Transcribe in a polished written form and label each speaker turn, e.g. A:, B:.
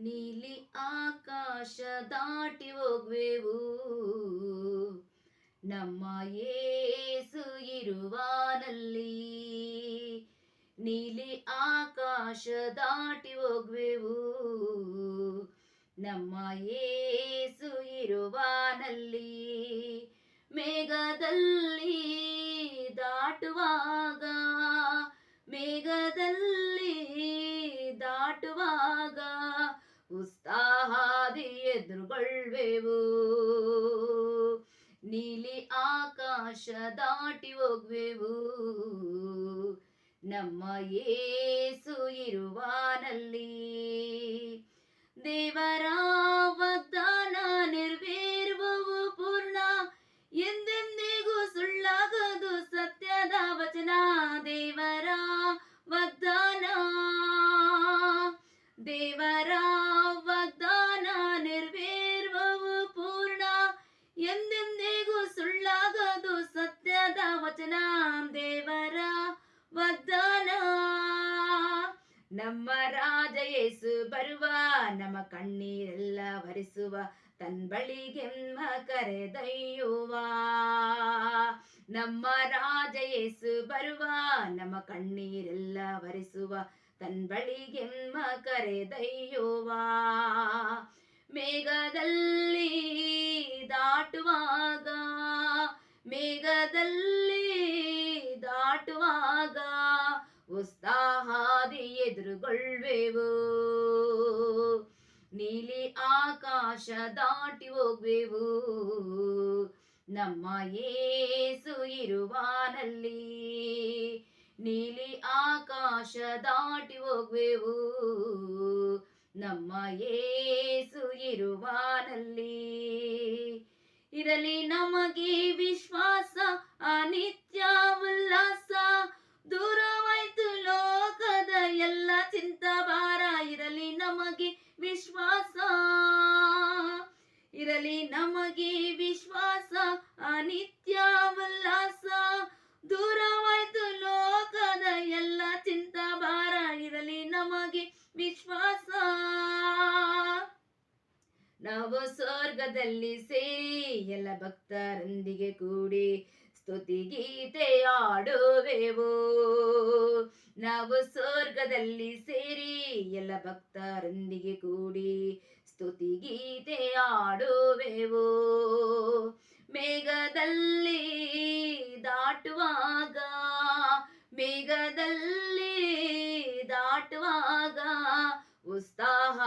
A: ನೀಲಿ ಆಕಾಶ ದಾಟಿ ಹೋಗ್ವೆವು, ನಮ್ಮ ಯೇಸು ಇರುವಾನಲ್ಲಿ. ನೀಲಿ ಆಕಾಶ ದಾಟಿ ಹೋಗ್ವೆವು, ನಮ್ಮ ಯೇಸು ಇರುವಾನಲ್ಲಿ. ಮೇಘದಲ್ಲಿ ದಾಟುವಾಗ, ಮೇಘದಲ್ಲಿ ದಾಟುವಾಗ ಉತ್ಸಾಹದಿ ಎದುರುಗೊಳ್ವೆವು. ನೀಲಿ ಆಕಾಶ ದಾಟಿ ಹೋಗ್ವೆವು, ನಮ್ಮ ಯೇಸು ಇರುವಾನಲ್ಲಿ. ದೇವರ ವಾಗ್ದಾನ ನೆರವೇರುವವು ಪೂರ್ಣ, ಎಂದೆಂದಿಗೂ ಸುಳ್ಳಾಗದು ಸತ್ಯದ ವಚನ. ದೇವರ ವಾಗ್ದಾನ, ದೇವರ ವಾಗ್ದಾನ ನೆರವೇರುವವು ಪೂರ್ಣ, ಎಂದೆಂದಿಗೂ ಸುಳ್ಳಾಗದು ಸತ್ಯದ ವಚನ. ದೇವರ ವಾಗ್ದಾನ. ನಮ್ಮ ರಾಜ ಯೇಸು ಬರುವ, ನಮ್ಮ ಕಣ್ಣೀರೆಲ್ಲ ಒರೆಸುವ, ತನ್ ಬಳಿಗೆಮ್ಮ ಕರೆದೊಯ್ಯುವ. ನಮ್ಮ ರಾಜ ಯೇಸು ಬರುವ, ನಮ್ಮ ಕಣ್ಣೀರೆಲ್ಲ ಒರೆಸುವ, ತನ್ ಬಳಿಗೆಮ್ಮ ಕರೆದೊಯ್ಯುವ. ಮೇಘದಲ್ಲಿ ದಾಟುವಾಗ, ಮೇಘದಲ್ಲಿ ದಾಟುವಾಗ ಉತ್ಸಾಹದಿ ಎದುರುಗೊಳ್ವೆವು. ನೀಲಿ ಆಕಾಶ ದಾಟಿ ಹೋಗ್ವೆವು, ನಮ್ಮ ಯೇಸು ಇರುವಾನಲ್ಲಿ. ನೀಲಿ ಆಕಾಶ ದಾಟಿ ಹೋಗ್ವೆವು, ನಮ್ಮ ಯೇಸು ಇರುವಾನಲ್ಲಿ. ಇರಲಿ ನಮಗೆ ವಿಶ್ವಾಸ, ಅನಿತ್ಯ ಉಲ್ಲಾಸ, ದೂರವಾಯ್ತು ಲೋಕದ ಎಲ್ಲ ಚಿಂತಾಭಾರ. ಇರಲಿ ನಮಗೆ ವಿಶ್ವಾಸ, ಇರಲಿ ನಮಗೆ ವಿಶ್ವಾಸ, ಅನಿತ್ಯ ಉಲ್ಲಾಸ, ದೂರವಾಯ್ತು ಲೋಕದ ಎಲ್ಲ ಚಿಂತಾಭಾರ. ಇರಲಿ ನಮಗೆ ವಿಶ್ವಾಸ. ನಾವು ಸ್ವರ್ಗದಲ್ಲಿ ಸೇರಿ ಎಲ್ಲ ಭಕ್ತರೊಂದಿಗೆ ಕೂಡಿ ಸ್ತುತಿ ಗೀತೆ ಆಡುವೆವು. ನಾವು ಸ್ವರ್ಗದಲ್ಲಿ ಸೇರಿ ಎಲ್ಲ ಭಕ್ತರೊಂದಿಗೆ ಕೂಡಿ ಸ್ತುತಿ ಗೀತೆ ಆಡುವೆವು. ಮೇಘದಲ್ಲಿ ದಾಟುವಾಗ, ಮೇಘದಲ್ಲಿ ದಾಟುವಾಗ ಉತ್ಸಾಹ